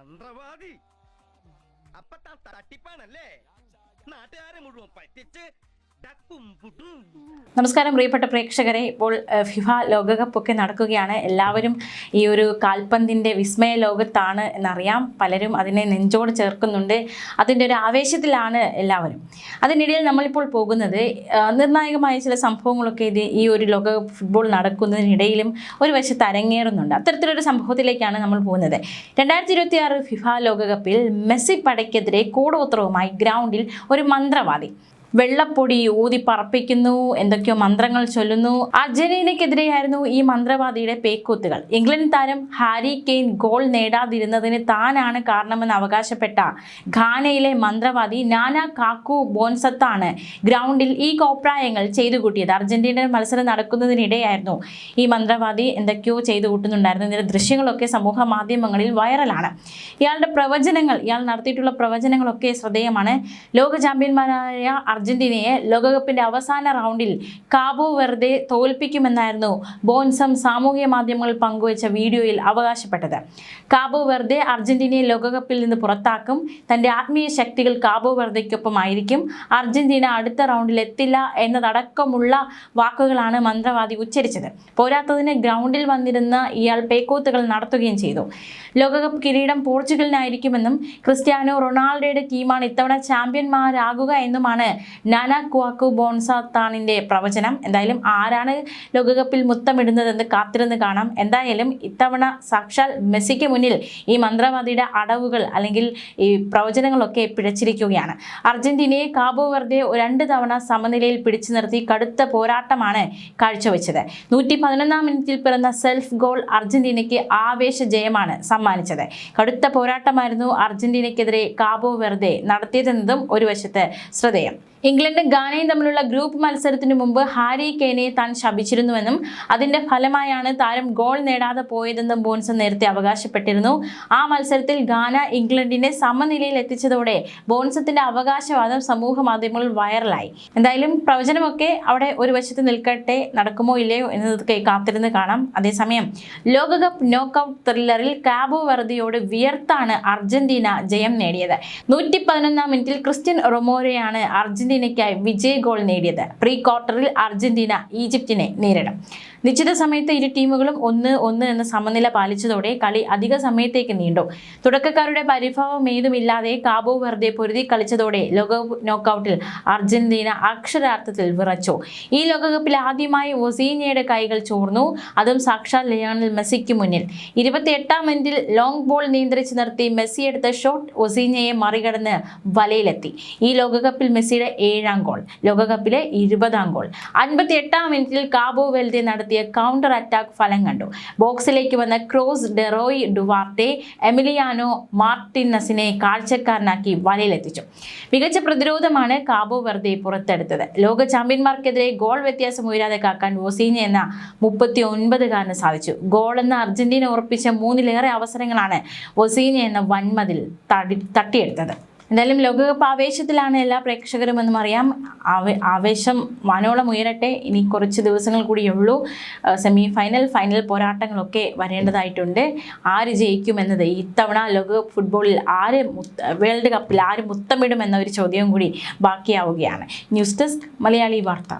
മന്ത്രവാദി അപ്പൊ തട്ടിപ്പാണല്ലേ? നാട്ടുകാരെ മുഴുവൻ പറ്റിച്ച് നമസ്കാരം പ്രിയപ്പെട്ട പ്രേക്ഷകരെ. ഇപ്പോൾ ഫിഫ ലോകകപ്പ് ഒക്കെ നടക്കുകയാണ്. എല്ലാവരും ഈ ഒരു കാൽപന്തിൻ്റെ വിസ്മയ ലോകത്താണ് എന്നറിയാം. പലരും അതിനെ നെഞ്ചോട് ചേർക്കുന്നുണ്ട്. അതിൻ്റെ ഒരു ആവേശത്തിലാണ് എല്ലാവരും. അതിനിടയിൽ നമ്മളിപ്പോൾ പോകുന്നത് നിർണായകമായ ചില സംഭവങ്ങളൊക്കെ ഈ ഒരു ലോകകപ്പ് ഫുട്ബോൾ നടക്കുന്നതിനിടയിലും ഒരു വശത്ത് അരങ്ങേറുന്നുണ്ട്. അത്തരത്തിലൊരു സംഭവത്തിലേക്കാണ് നമ്മൾ പോകുന്നത്. 2026 ഫിഫ ലോകകപ്പിൽ മെസ്സി പടയ്ക്കെതിരെ കൂടോത്രവുമായി ഗ്രൗണ്ടിൽ ഒരു മന്ത്രവാദി വെള്ളപ്പൊടി ഊതി പറപ്പിക്കുന്നു, എന്തൊക്കെയോ മന്ത്രങ്ങൾ ചൊല്ലുന്നു. അർജന്റീനയ്ക്കെതിരെയായിരുന്നു ഈ മന്ത്രവാദിയുടെ പേക്കൂത്തുകൾ. ഇംഗ്ലണ്ട് താരം ഹാരി കെയ്ൻ ഗോൾ നേടാതിരുന്നതിന് താനാണ് കാരണമെന്ന് അവകാശപ്പെട്ട ഘാനയിലെ മന്ത്രവാദി നാന കാക്കു ബോൻസത്താണ് ഗ്രൗണ്ടിൽ ഈ കോപ്രായങ്ങൾ ചെയ്തു കൂട്ടിയത്. അർജന്റീന മത്സരം നടക്കുന്നതിനിടെയായിരുന്നു ഈ മന്ത്രവാദി എന്തൊക്കെയോ ചെയ്തു കൂട്ടുന്നുണ്ടായിരുന്നു. ഇതിന്റെ ദൃശ്യങ്ങളൊക്കെ സമൂഹ മാധ്യമങ്ങളിൽ വൈറലാണ്. ഇയാൾ നടത്തിയിട്ടുള്ള പ്രവചനങ്ങളൊക്കെ ശ്രദ്ധേയമാണ്. ലോക ചാമ്പ്യന്മാരായ അർജന്റീനയെ ലോകകപ്പിന്റെ അവസാന റൗണ്ടിൽ കാബോ വെർദെ തോൽപ്പിക്കുമെന്നായിരുന്നു ബോൻസം സാമൂഹ്യ മാധ്യമങ്ങളിൽ പങ്കുവച്ച വീഡിയോയിൽ അവകാശപ്പെട്ടത്. കാബോ വെർദെ അർജന്റീനയെ ലോകകപ്പിൽ നിന്ന് പുറത്താക്കും, തന്റെ ആത്മീയ ശക്തികൾ കാബോ വെർദയ്ക്കൊപ്പമായിരിക്കും, അർജന്റീന അടുത്ത റൗണ്ടിൽ എത്തില്ല എന്നതടക്കമുള്ള വാക്കുകളാണ് മന്ത്രവാദി ഉച്ചരിച്ചത്. പോരാത്തതിന് ഗ്രൗണ്ടിൽ വന്നിരുന്ന ഇയാൾ പേക്കൂത്തുകൾ നടത്തുകയും ചെയ്തു. ലോകകപ്പ് കിരീടം പോർച്ചുഗലിനായിരിക്കുമെന്നും ക്രിസ്ത്യാനോ റൊണാൾഡോയുടെ ടീമാണ് ഇത്തവണ ചാമ്പ്യന്മാരാകുക എന്നുമാണ് നാന ക്വാക്കു ബോൺസാത്താണിന്റെ പ്രവചനം. എന്തായാലും ആരാണ് ലോകകപ്പിൽ മുത്തമിടുന്നതെന്ന് കാത്തിരുന്ന് കാണാം. എന്തായാലും ഇത്തവണ സാക്ഷാൽ മെസ്സിക്ക് മുന്നിൽ ഈ മന്ത്രവാദിയുടെ അടവുകൾ അല്ലെങ്കിൽ ഈ പ്രവചനങ്ങളൊക്കെ പിഴച്ചിരിക്കുകയാണ്. അർജന്റീനയെ കാബോ വെർദെ 2 തവണ സമനിലയിൽ പിടിച്ചു നിർത്തി കടുത്ത പോരാട്ടമാണ് കാഴ്ചവെച്ചത്. 111-ാം മിനിറ്റിൽ പിറന്ന സെൽഫ് ഗോൾ അർജന്റീനയ്ക്ക് ആവേശ ജയമാണ് സമ്മാനിച്ചത്. കടുത്ത പോരാട്ടമായിരുന്നു അർജന്റീനയ്ക്കെതിരെ കാബോ വെർദെ നടത്തിയതെന്നതും ഒരു വശത്ത് ശ്രദ്ധേയം. ഇംഗ്ലണ്ടും ഗാനയും തമ്മിലുള്ള ഗ്രൂപ്പ് മത്സരത്തിനു മുമ്പ് ഹാരി കെയ്നെ താൻ ശപിച്ചിരുന്നുവെന്നും അതിന്റെ ഫലമായാണ് താരം ഗോൾ നേടാതെ പോയതെന്നും ബോൺസൺ നേരത്തെ അവകാശപ്പെട്ടിരുന്നു. ആ മത്സരത്തിൽ ഗാന ഇംഗ്ലണ്ടിനെ സമനിലയിൽ എത്തിച്ചതോടെ ബോൺസത്തിന്റെ അവകാശവാദം സമൂഹ മാധ്യമങ്ങളിൽ വൈറലായി. എന്തായാലും പ്രവചനമൊക്കെ അവിടെ ഒരു വശത്ത് നിൽക്കട്ടെ, നടക്കുമോ ഇല്ലയോ എന്നതൊക്കെ കാത്തിരുന്ന് കാണാം. അതേസമയം ലോകകപ്പ് നോക്കൌട്ട് ത്രില്ലറിൽ കാബോ വെർദെയോട് വിയർത്താണ് അർജന്റീന ജയം നേടിയത്. 111-ാം മിനിറ്റിൽ ക്രിസ്ത്യൻ റൊമേരോയാണ് അർജന്റീനയ്ക്കായി വിജയ ഗോൾ നേടിയത്. പ്രീ ക്വാർട്ടറിൽ അർജന്റീന ഈജിപ്തിനെ നേരിടും. നിശ്ചിത സമയത്ത് ഇരു ടീമുകളും 1-1 എന്ന സമനില പാലിച്ചതോടെ കളി അധിക സമയത്തേക്ക് നീണ്ടു. തുടക്കക്കാരുടെ പരിഭവം ഏതുമില്ലാതെ കാബോ വെർദെ പൊരുതി കളിച്ചതോടെ ലോകകപ്പ് നോക്കൌട്ടിൽ അർജന്റീന അക്ഷരാർത്ഥത്തിൽ വിറച്ചു. ഈ ലോകകപ്പിൽ ആദ്യമായി ഒസീഞ്ഞയുടെ കൈകൾ ചോർന്നു, അതും സാക്ഷാൽ ലയണൽ മെസ്സിക്ക് മുന്നിൽ. 28-ാം മിനിറ്റിൽ ലോങ് ബോൾ നിയന്ത്രിച്ച് നിർത്തി മെസ്സി എടുത്ത ഷോട്ട് ഒസീഞ്ഞയെ മറികടന്ന് വലയിലെത്തി. ഈ ലോകകപ്പിൽ മെസ്സിയുടെ 7-ാം ഗോൾ, ലോകകപ്പിലെ 20-ാം ഗോൾ. 58-ാം മിനിറ്റിൽ കാബോ വെർദെ നടത്തിയ കൗണ്ടർ അറ്റാക്ക് ഫലം കണ്ടു. ബോക്സിലേക്ക് വന്ന ക്രോസ് ഡെറോയ് ഡുവാർട്ടെ എമിലിയാനോ മാർട്ടിനസിനെ കാഴ്ചക്കാരനാക്കി വലയിലെത്തിച്ചു. മികച്ച പ്രതിരോധമാണ് കാബോ വെർദെ പുറത്തെടുത്തത്. ലോക ചാമ്പ്യന്മാർക്കെതിരെ ഗോൾ വ്യത്യാസം ഉയരാതെ കാക്കാൻ ഒസീഞ്ഞ എന്ന 39-കാരന് സാധിച്ചു. ഗോളെന്ന് അർജന്റീന ഉറപ്പിച്ച 3-ലേറെ അവസരങ്ങളാണ് ഒസീഞ്ഞ എന്ന വൻമതിൽ തട്ടിയെടുത്തത്. എന്തായാലും ലോകകപ്പ് ആവേശത്തിലാണ് എല്ലാ പ്രേക്ഷകരും എന്നും അറിയാം. ആവേശം വാനോളം ഉയരട്ടെ. ഇനി കുറച്ച് ദിവസങ്ങൾ കൂടിയുള്ളൂ. Semi final പോരാട്ടങ്ങളൊക്കെ വരേണ്ടതായിട്ടുണ്ട്. ആര് ജയിക്കുമെന്നത്, ഇത്തവണ ലോകകപ്പ് ഫുട്ബോളിൽ വേൾഡ് കപ്പിൽ ആര് മുത്തമിടും എന്ന ഒരു ചോദ്യവും കൂടി ബാക്കിയാവുകയാണ്. ന്യൂസ് ഡെസ്ക് മലയാളി വാർത്ത.